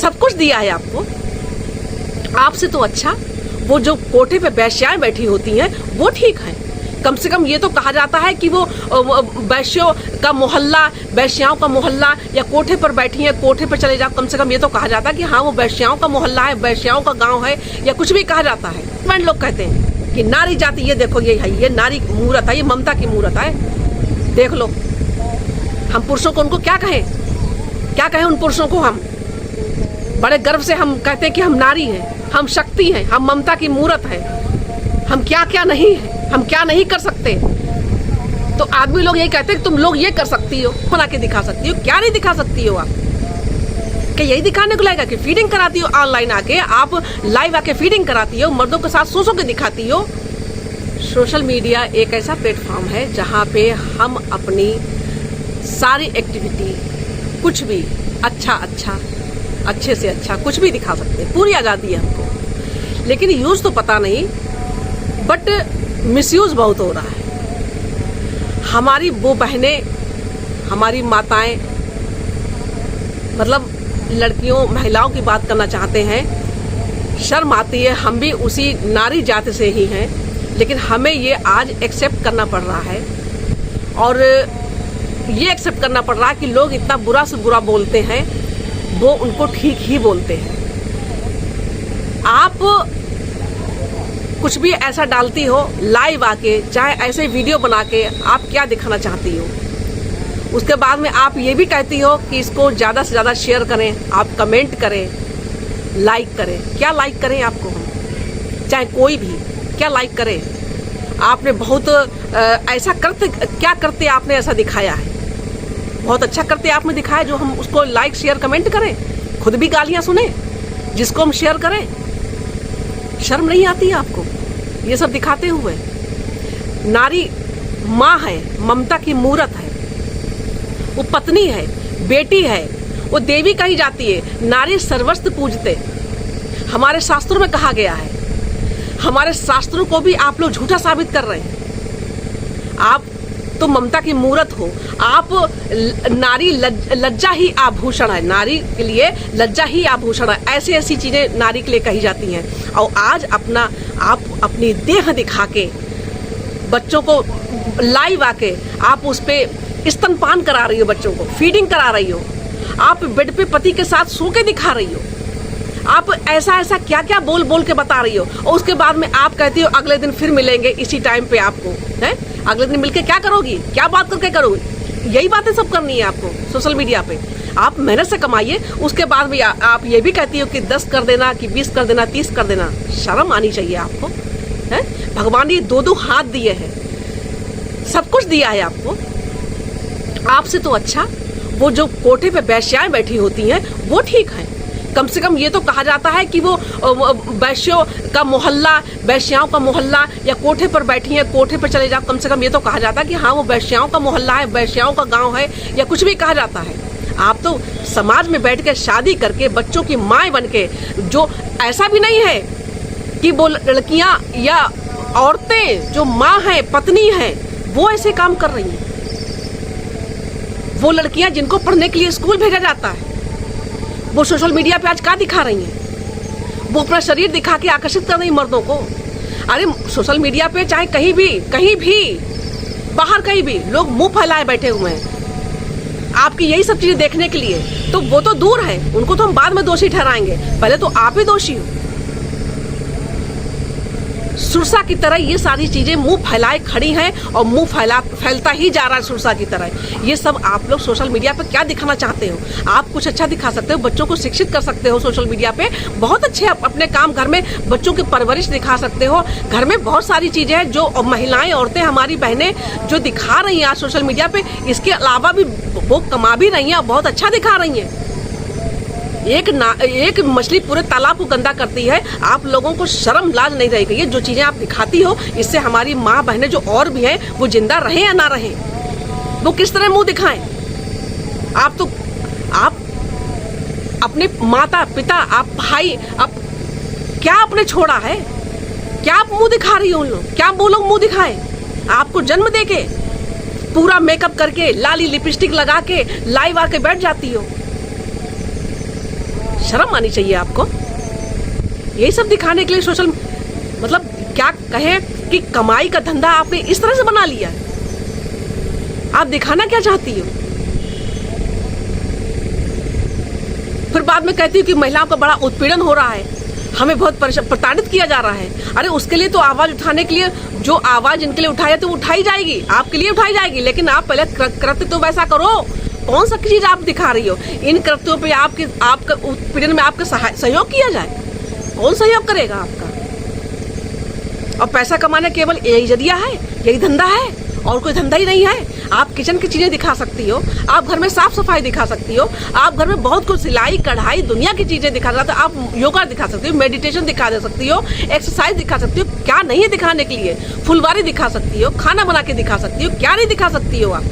सब कुछ दिया है आपको। आपसे तो अच्छा वो जो कोठे पे वैश्याएं बैठी होती हैं वो ठीक है। कम से कम ये तो कहा जाता है कि वो वैश्यों का मोहल्ला, वैश्याओं का मोहल्ला, या कोठे पर बैठी है, कोठे पर चले जाओ। कम से कम ये तो कहा जाता है कि हाँ वो वैश्याओं का मोहल्ला है, वैश्याओं का गांव है, या कुछ भी कहा जाता है। लोग कहते हैं कि नारी जाति, ये देखो ये है, ये नारी मूरत है, ये ममता की मूरत है, देख लो। हम पुरुषों को उनको क्या कहें, क्या कहें उन पुरुषों को? हम बड़े गर्व से हम कहते हैं कि हम नारी हैं, हम शक्ति हैं, हम ममता की मूरत है, हम क्या क्या नहीं है, हम क्या नहीं कर सकते। तो आदमी लोग यही कहते हैं कि तुम लोग ये कर सकती हो, बना के दिखा सकती हो। क्या नहीं दिखा सकती हो आप? क्या यही दिखाने को लगेगा कि फीडिंग कराती हो ऑनलाइन आके, आप लाइव आके फीडिंग कराती हो, मर्दों के साथ सो के दिखाती हो। सोशल मीडिया एक ऐसा प्लेटफॉर्म है जहाँ पे हम अपनी सारी एक्टिविटी, कुछ भी अच्छे से अच्छा कुछ भी दिखा सकते हैं, पूरी आज़ादी है हमको। लेकिन यूज़ तो पता नहीं, बट मिसयूज़ बहुत हो रहा है। हमारी वो बहनें, हमारी माताएं, मतलब लड़कियों, महिलाओं की बात करना चाहते हैं, शर्म आती है। हम भी उसी नारी जाति से ही हैं, लेकिन हमें ये आज एक्सेप्ट करना पड़ रहा है। और ये एक्सेप्ट करना पड़ रहा है कि लोग इतना बुरा से बुरा बोलते हैं, वो उनको ठीक ही बोलते हैं। आप कुछ भी ऐसा डालती हो लाइव आके, चाहे ऐसे वीडियो बना के, आप क्या दिखाना चाहती हो? उसके बाद में आप ये भी कहती हो कि इसको ज़्यादा से ज़्यादा शेयर करें, आप कमेंट करें, लाइक करें। क्या लाइक करें आपको हम? चाहे कोई भी, क्या लाइक करें? आपने बहुत ऐसा करते, क्या करते आपने ऐसा दिखाया है? बहुत अच्छा करते आपने दिखाया जो हम उसको लाइक शेयर कमेंट करें, खुद भी गालियाँ सुने, जिसको हम शेयर करें। शर्म नहीं आती है आपको ये सब दिखाते हुए? नारी माँ है, ममता की मूरत है, वो पत्नी है, बेटी है, वो देवी कही जाती है। नारी सर्वस्व पूजते, हमारे शास्त्रों में कहा गया है। हमारे शास्त्रों को भी आप लोग झूठा साबित कर रहे हैं। आप तो ममता की मूरत हो। आप नारी लज्जा ही आभूषण है, नारी के लिए लज्जा ही आभूषण है। ऐसी ऐसी चीजें नारी के लिए कही जाती हैं। और आज आप अपनी देह दिखा के, बच्चों को लाइव आके आप उस पे स्तनपान करा रही हो, बच्चों को फीडिंग करा रही हो, आप बेड पे पति के साथ सो के दिखा रही हो, आप ऐसा क्या क्या बोल बोल के बता रही हो। और उसके बाद में आप कहती हो अगले दिन फिर मिलेंगे इसी टाइम पे। आपको है अगले दिन मिलके क्या करोगी, क्या बात करके करोगी? यही बातें सब करनी है आपको सोशल मीडिया पे। आप मेहनत से कमाइए, उसके बाद भी आप ये भी कहती हो कि 10 कर देना, कि 20 कर देना, 30 कर देना। शर्म आनी चाहिए आपको, है? भगवान ने 2-2 हाथ दिए हैं, सब कुछ दिया है आपको। आपसे तो अच्छा वो जो कोठे पे वैश्याएं बैठी होती हैं वो ठीक है। कम से कम ये तो कहा जाता है कि वो वैश्यों का मोहल्ला, वैश्याओं का मोहल्ला, या कोठे पर बैठी है, कोठे पर चले जाओ। कम से कम ये तो कहा जाता है कि हाँ वो वैश्याओं का मोहल्ला है, वैश्याओं का गांव है, या कुछ भी कहा जाता है। आप तो समाज में बैठ के शादी करके बच्चों की माँ बन के, जो ऐसा भी नहीं है कि वो लड़कियां या औरतें जो माँ हैं, पत्नी हैं, वो ऐसे काम कर रही हैं। वो लड़कियां जिनको पढ़ने के लिए स्कूल भेजा जाता है, वो सोशल मीडिया पे आज क्या दिखा रही हैं? वो अपना शरीर दिखा के आकर्षित कर रही मर्दों को। अरे सोशल मीडिया पे चाहे कहीं भी बाहर कहीं भी लोग मुंह फैलाए बैठे हुए हैं आपकी यही सब चीजें देखने के लिए। तो वो तो दूर है, उनको तो हम बाद में दोषी ठहराएंगे, पहले तो आप ही दोषी हो। सुरसा की तरह ये सारी चीजें मुंह फैलाए खड़ी हैं, और मुंह फैलता ही जा रहा है सुरसा की तरह। ये सब आप लोग सोशल मीडिया पे क्या दिखाना चाहते हो? आप कुछ अच्छा दिखा सकते हो, बच्चों को शिक्षित कर सकते हो सोशल मीडिया पे, बहुत अच्छे अपने काम, घर में बच्चों की परवरिश दिखा सकते हो। घर में बहुत सारी चीजें हैं जो महिलाएं, औरतें, हमारी बहनें जो दिखा रही हैं आज सोशल मीडिया पे। इसके अलावा भी वो कमा भी रही हैं, बहुत अच्छा दिखा रही हैं। एक मछली पूरे तालाब को गंदा करती है। आप लोगों को शर्म लाज नहीं रहेगी? ये जो चीजें आप दिखाती हो, इससे हमारी माँ बहनें जो और भी हैं, वो जिंदा रहें या ना रहें, वो किस तरह मुंह दिखाएं? आप अपने माता पिता, आप भाई, आप क्या आपने छोड़ा है? क्या आप मुंह दिखा रही हो उन लोग? क्या वो लोग मुंह दिखाएं? आपको जन्म देके पूरा मेकअप करके, लाली लिपस्टिक लगा के लाइव आके बैठ जाती हो। शर्म आनी चाहिए आपको। यही सब दिखाने के लिए सोशल, मतलब क्या कहे कि कमाई का धंधा आपने इस तरह से बना लिया है। आप दिखाना क्या चाहती हो? फिर बाद में कहती हो कि महिलाओं का बड़ा उत्पीड़न हो रहा है, हमें बहुत प्रताड़ित किया जा रहा है। अरे उसके लिए तो आवाज उठाने के लिए, जो आवाज इनके लिए उठाई तो उठाई जाएगी, आपके लिए उठाई जाएगी, लेकिन आप पहले कृत्य तो वैसा करो। कौन सा चीज आप दिखा रही हो? इन कृत्यों पे आपका उत्पीड़न में आपका सहयोग किया जाए, कौन सहयोग करेगा आपका? और पैसा कमाने केवल यही जरिया है, यही धंधा है, और कोई धंधा ही नहीं है। आप किचन की चीजें दिखा सकती हो, आप घर में साफ सफाई दिखा सकती हो, आप घर में बहुत कुछ सिलाई कढ़ाई दुनिया की चीजें दिखा सकते हो, आप योगा दिखा सकती हो, मेडिटेशन दिखा दे सकती हो, एक्सरसाइज दिखा सकती हो। क्या नहीं है दिखाने के लिए? फुलवारी दिखा सकती हो, खाना बना के दिखा सकती हो, क्या नहीं दिखा सकती हो आप?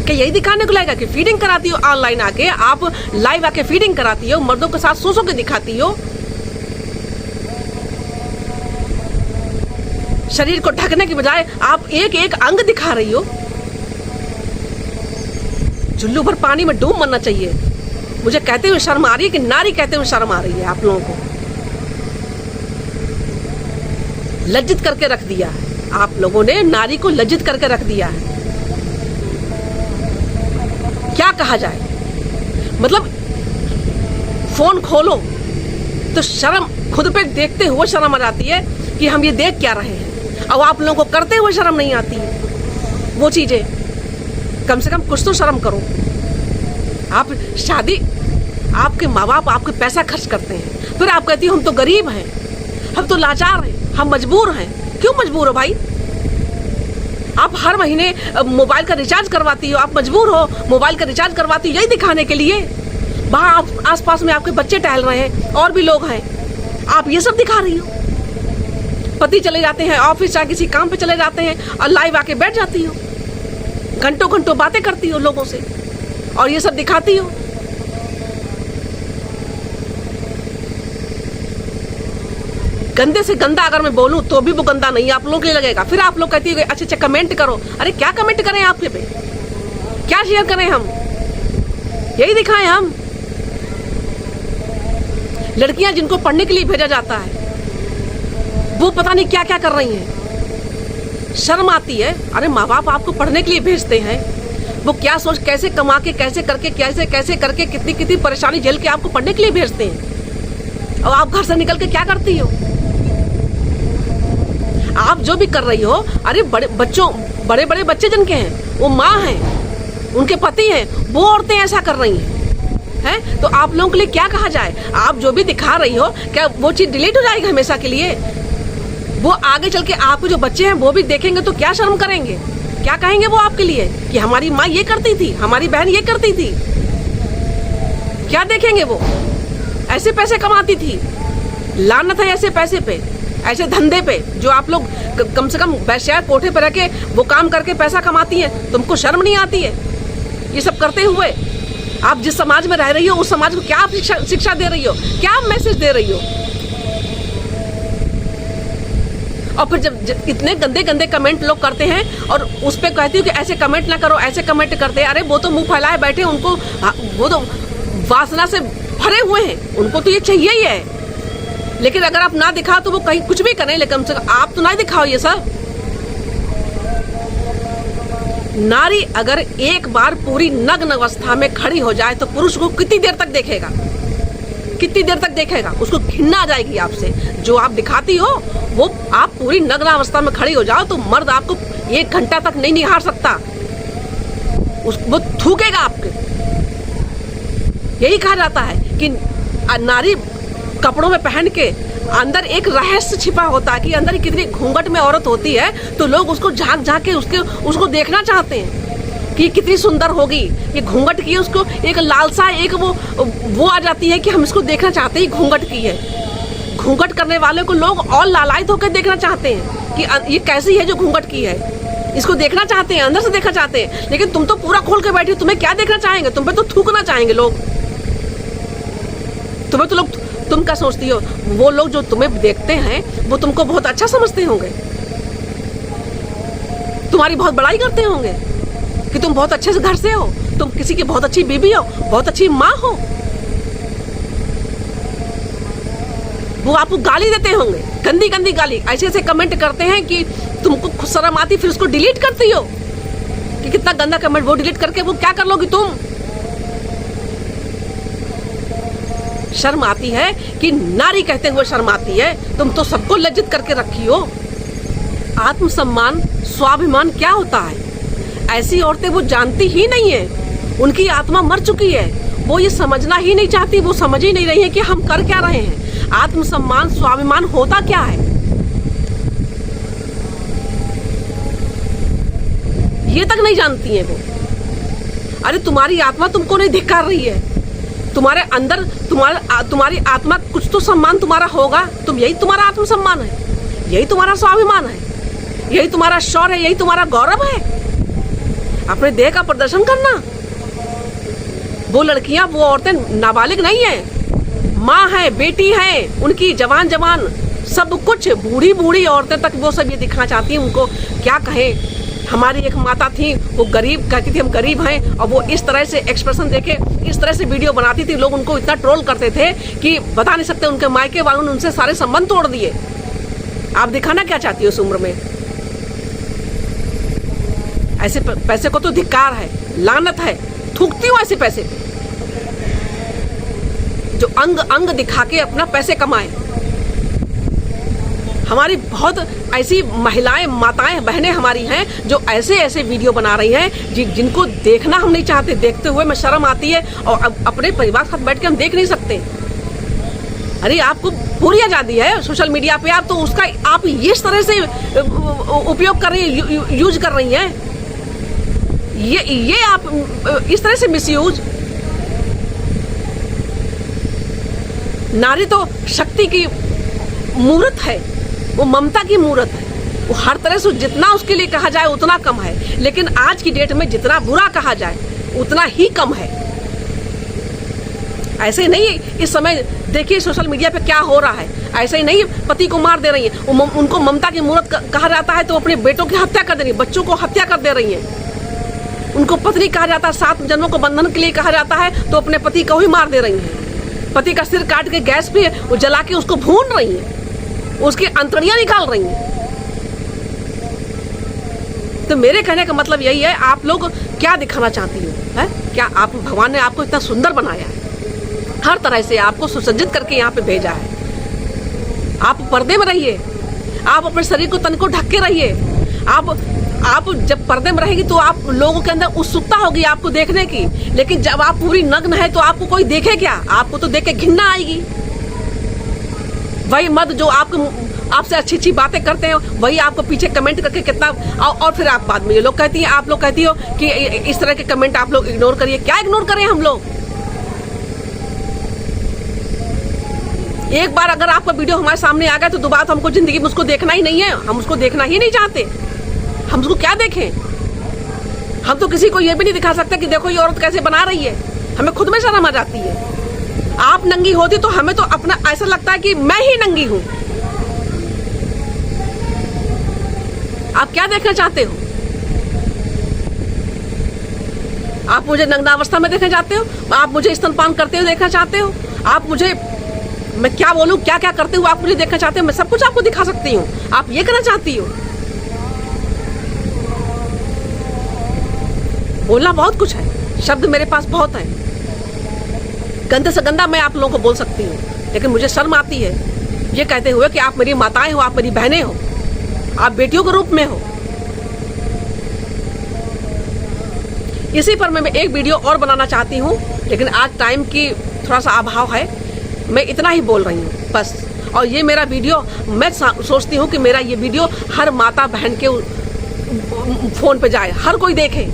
क्या यही दिखाने को लगेगा कि फीडिंग कराती हो ऑनलाइन आके, आप लाइव आके फीडिंग कराती हो, मर्दों के साथ सो के दिखाती हो, शरीर को ढकने की बजाय आप एक एक अंग दिखा रही हो। चुल्लू भर पानी में डूब मरना चाहिए। मुझे कहते हुए शर्म आ रही है कि नारी कहते हुए शर्म आ रही है। आप लोगों को लज्जित करके रख दिया है, आप लोगों ने नारी को लज्जित करके रख दिया है। क्या कहा जाए? मतलब फोन खोलो तो शर्म, खुद पे देखते हुए शर्म आ जाती है कि हम ये देख क्या रहे हैं। अब आप लोगों को करते हुए शर्म नहीं आती है वो चीजें। कम से कम कुछ तो शर्म करो। आप शादी, आपके माँ बाप आपके पैसा खर्च करते हैं, फिर आप कहती हो हम तो गरीब हैं, हम तो लाचार हैं, हम मजबूर हैं। क्यों मजबूर हो भाई? आप हर महीने मोबाइल का रिचार्ज करवाती हो, आप मजबूर हो, मोबाइल का रिचार्ज करवाती हो यही दिखाने के लिए। वहाँ आसपास में आपके बच्चे टहल रहे हैं और भी लोग हैं, आप ये सब दिखा रही हो। पति चले जाते हैं ऑफिस या किसी काम पे चले जाते हैं और लाइव आके बैठ जाती हो, घंटों घंटों बातें करती हो लोगों से और ये सब दिखाती हो। गंदे से गंदा अगर मैं बोलूं तो भी वो गंदा नहीं आप लोगों के लिए लगेगा। फिर आप लोग कहती हो अच्छा अच्छा कमेंट करो। अरे क्या कमेंट करें आपके पे? क्या शेयर करें हम? यही दिखाएं हम? लड़कियां जिनको पढ़ने के लिए भेजा जाता है वो पता नहीं क्या क्या कर रही हैं। शर्म आती है। अरे माँ बाप आपको पढ़ने के लिए भेजते हैं, वो क्या सोच, कैसे कमा के, कैसे करके, कैसे कैसे करके, कितनी कितनी परेशानी झेल के आपको पढ़ने के लिए भेजते हैं। और आप घर से निकल के क्या करती हो? आप जो भी कर रही हो, अरे बड़े बच्चों, बड़े बड़े बच्चे जिनके हैं वो माँ हैं, उनके पति हैं, वो औरतें ऐसा कर रही हैं। तो आप लोगों के लिए क्या कहा जाए? आप जो भी दिखा रही हो क्या वो चीज डिलीट हो जाएगी हमेशा के लिए? वो आगे चल के आपके जो बच्चे हैं वो भी देखेंगे तो क्या शर्म करेंगे? क्या कहेंगे वो आपके लिए कि हमारी माँ ये करती थी, हमारी बहन ये करती थी? क्या देखेंगे वो? ऐसे पैसे कमाती थी, लानत है ऐसे पैसे पे, ऐसे धंधे पे जो आप लोग कम से कम वैश्या कोठे पर रह के वो काम करके पैसा कमाती हैं। तुमको शर्म नहीं आती है ये सब करते हुए? आप जिस समाज में रह रही हो उस समाज को क्या आप शिक्षा दे रही हो, क्या आप मैसेज दे रही हो? और फिर जब इतने गंदे गंदे कमेंट लोग करते हैं और उस पर कहती हूँ कि ऐसे कमेंट ना करो, ऐसे कमेंट करते हैं। अरे वो तो मुंह फैलाए बैठे, उनको वो तो वासना से भरे हुए हैं, उनको तो ये चाहिए ही है। लेकिन अगर आप ना दिखाओ तो वो कहीं कुछ भी करें, लेकिन कम से कम आप तो ना दिखाओ ये सब। नारी अगर एक बार पूरी नग्न अवस्था में खड़ी हो जाए तो पुरुष को कितनी देर तक देखेगा? कितनी देर तक देखेगा? उसको घिन्ना आ जाएगी आपसे। जो आप दिखाती हो वो, आप पूरी नग्न अवस्था में खड़ी हो जाओ तो मर्द आपको 1 घंटा तक नहीं निहार सकता, वो थूकेगा आपके। यही कहा जाता है कि नारी कपड़ों में पहन के अंदर एक रहस्य छिपा होता है कि अंदर कितनी घूंघट में औरत होती है, तो लोग उसको झांक झांक के उसको देखना चाहते हैं कि कितनी सुंदर होगी। ये घूंघट की उसको एक लालसा, एक वो आ जाती है कि हम इसको देखना चाहते हैं, घूंघट की है। घूंघट करने वाले को लोग और लालायित होकर देखना चाहते हैं कि ये कैसी है जो घूंघट की है, इसको देखना चाहते हैं, अंदर से देखना चाहते हैं। लेकिन तुम तो पूरा खोल के बैठी हो, तुम्हें क्या देखना चाहेंगे? तुम पे तो थूकना चाहेंगे लोग। तुम्हें तो लोग, तुम क्या सोचती हो? वो लोग जो तुम्हें देखते हैं वो तुमको बहुत अच्छा समझते होंगे, तुम्हारी बहुत बड़ाई करते होंगे कि तुम बहुत अच्छे से घर से हो, तुम किसी की बहुत अच्छी बीबी हो, बहुत अच्छी माँ हो। वो आपको गाली देते होंगे, गंदी गंदी गाली, ऐसे ऐसे कमेंट करते हैं कि तुमको शर्म आती, फिर उसको डिलीट करती हो कि कितना गंदा कमेंट। वो डिलीट करके वो क्या कर लोगी तुम? शर्म आती है कि नारी कहते हुए शर्म आती है? तुम तो सबको लज्जित करके रखी हो। आत्मसम्मान, स्वाभिमान क्या होता है? ऐसी औरतें वो जानती ही नहीं है, उनकी आत्मा मर चुकी है, वो ये समझना ही नहीं चाहती, वो समझ ही नहीं रही है कि हम कर क्या रहे हैं। आत्मसम्मान, स्वाभिमान होता क्या है, ये तक नहीं जानती है वो। अरे तुम्हारी आत्मा तुमको नहीं धिक्कार रही है, तुम्हारे अंदर तुम्हारी आत्मा कुछ तो सम्मान तुम्हारा होगा। यही तुम्हारा आत्मसम्मान है, यही तुम्हारा स्वाभिमान है, यही तुम्हारा शौर्य है, यही तुम्हारा गौरव है, अपने देह का प्रदर्शन करना। वो लड़कियां, वो औरतें नाबालिग नहीं है, माँ है, बेटी है, उनकी जवान जवान सब कुछ, बूढ़ी बूढ़ी औरतें तक वो सब ये दिखाना चाहती हैं। उनको क्या कहें? हमारी एक माता थी, वो गरीब कहती थी हम गरीब हैं, और वो इस तरह से एक्सप्रेशन देके इस तरह से वीडियो बनाती थी, लोग उनको इतना ट्रोल करते थे कि बता नहीं सकते। उनके मायके वालों ने उनसे सारे संबंध तोड़ दिए। आप दिखाना क्या चाहती हो उस उम्र में? ऐसे पैसे को तो धिक्कार है, लानत है, थूकती हूँ ऐसे पैसे पे जो अंग अंग दिखा के अपना पैसे कमाए। हमारी बहुत ऐसी महिलाएं, माताएं, बहनें हमारी हैं जो ऐसे ऐसे वीडियो बना रही हैं जिनको देखना हम नहीं चाहते। देखते हुए में शर्म आती है, और अपने परिवार के साथ बैठ के हम देख नहीं सकते। अरे आपको पूरी आज़ादी है सोशल मीडिया पे, आप तो उसका आप इस तरह से उपयोग कर रही है, यूज कर रही हैं, ये आप इस तरह से मिसयूज। नारी तो शक्ति की मूर्त है, वो ममता की मूर्त है, वो हर तरह से जितना उसके लिए कहा जाए उतना कम है। लेकिन आज की डेट में जितना बुरा कहा जाए उतना ही कम है। ऐसे नहीं, इस समय देखिए सोशल मीडिया पे क्या हो रहा है। ऐसे ही नहीं पति को मार दे रही है, उनको ममता की मूर्त कहा जाता है तो अपने बेटों की हत्या कर दे रही है, बच्चों को हत्या कर दे रही है। उनको पत्नी कहा जाता है, 7 जन्मों को बंधन के लिए कहा जाता है, तो अपने पति को ही मार दे रही है। पति का सिर काट के गैस पे वो जला के उसको भून रही है, उसकी अंतड़ियां निकाल रही हैं। तो मेरे कहने का मतलब यही है, आप लोग क्या दिखाना चाहती हो? है क्या आप, भगवान ने आपको इतना सुंदर बनाया है, हर तरह से आपको सुसज्जित करके यहाँ पे भेजा है। आप पर्दे में रहिए, आप अपने शरीर को तन को ढक के रहिए। आप जब पर्दे में रहेगी तो आप लोगों के अंदर उत्सुकता होगी आपको देखने की, लेकिन जब आप पूरी नग्न है तो आपको कोई देखे क्या? आपको तो देख के घिन्ना आएगी। वही मर्द जो आपसे अच्छी अच्छी बातें करते हैं, वही आपको पीछे कमेंट करके कितना, और फिर आप बाद में ये लोग कहती हैं, आप लोग कहती हो कि इस तरह के कमेंट आप लोग इग्नोर करिए। क्या इग्नोर करें हम लोग? एक बार अगर आपका वीडियो हमारे सामने आ गया तो दोबारा तो हमको जिंदगी में उसको देखना ही नहीं है, हम उसको देखना ही नहीं चाहते। हम उसको क्या देखें? हम तो किसी को ये भी नहीं दिखा सकते कि देखो ये औरत कैसे बना रही है, हमें खुद में शर्म आ जाती है। आप नंगी होती तो हमें तो अपना ऐसा लगता है कि मैं ही नंगी हूं। आप क्या देखना चाहते हो? आप मुझे नग्नावस्था में देखना चाहते हो? आप मुझे स्तनपान करते हुए देखना चाहते हो? आप मुझे, मैं क्या बोलूं, क्या क्या करते हुए आप मुझे देखना चाहते हो? मैं सब कुछ आपको दिखा सकती हूँ। आप ये करना चाहती हो? बोलना बहुत कुछ है, शब्द मेरे पास बहुत है, गंदे से गंदा मैं आप लोगों को बोल सकती हूँ, लेकिन मुझे शर्म आती है ये कहते हुए कि आप मेरी माताएं हो, आप मेरी बहनें हो, आप बेटियों के रूप में हो। इसी पर मैं एक वीडियो और बनाना चाहती हूँ, लेकिन आज टाइम की थोड़ा सा अभाव है, मैं इतना ही बोल रही हूँ बस। और ये मेरा वीडियो, मैं सोचती हूँ कि मेरा ये वीडियो हर माता बहन के फोन पे जाए, हर कोई देखे।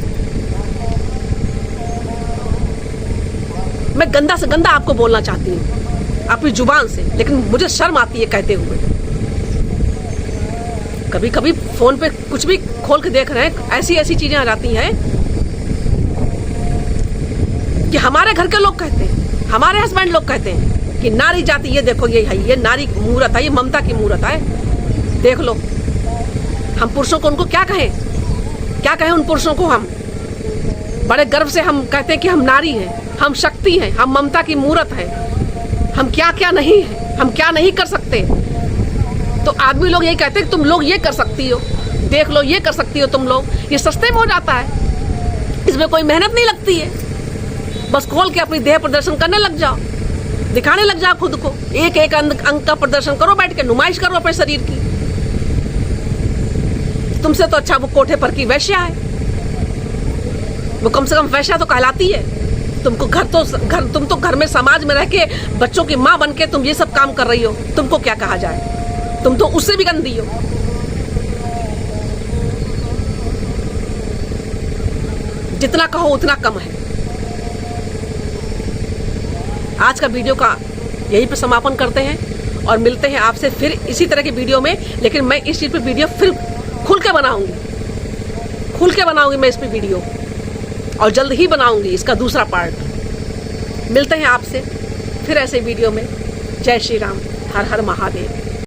मैं गंदा से गंदा आपको बोलना चाहती हूँ अपनी जुबान से, लेकिन मुझे शर्म आती है कहते हुए। कभी कभी फोन पे कुछ भी खोल के देख रहे हैं, ऐसी ऐसी चीजें आ जाती हैं कि हमारे घर के लोग कहते हैं, हमारे हस्बैंड लोग कहते हैं कि नारी जाति, ये देखो ये है, ये नारी मूरत है, ये ममता की मूरत है, देख लो। हम पुरुषों को उनको क्या कहें? क्या कहें उन पुरुषों को? हम बड़े गर्व से हम कहते हैं कि हम नारी हैं, हम शक्ति हैं, हम ममता की मूरत है। हम क्या क्या नहीं है, हम क्या नहीं कर सकते। तो आदमी लोग यही कहते हैं कि तुम लोग ये कर सकती हो, देख लो ये कर सकती हो तुम लोग। ये सस्ते में हो जाता है, इसमें कोई मेहनत नहीं लगती है। बस खोल के अपनी देह प्रदर्शन करने लग जाओ, दिखाने लग जाओ खुद को। एक एक अंग का प्रदर्शन करो, बैठ के नुमाइश करो अपने शरीर की। तुमसे तो अच्छा वो कोठे पर की वैश्या है, वो कम से कम वैश्या तो कहलाती है। तुमको तुम तो घर में समाज में रह के बच्चों की माँ बन के तुम ये सब काम कर रही हो, तुमको क्या कहा जाए? तुम तो उससे भी गंदी हो। जितना कहो उतना कम है। आज का वीडियो का यहीं पे समापन करते हैं और मिलते हैं आपसे फिर इसी तरह की वीडियो में। लेकिन मैं इस चीज़ पे वीडियो फिर खुल के बनाऊंगी मैं इस पे वीडियो, और जल्द ही बनाऊंगी इसका दूसरा पार्ट। मिलते हैं आपसे फिर ऐसे वीडियो में। जय श्री राम, हर हर महादेव।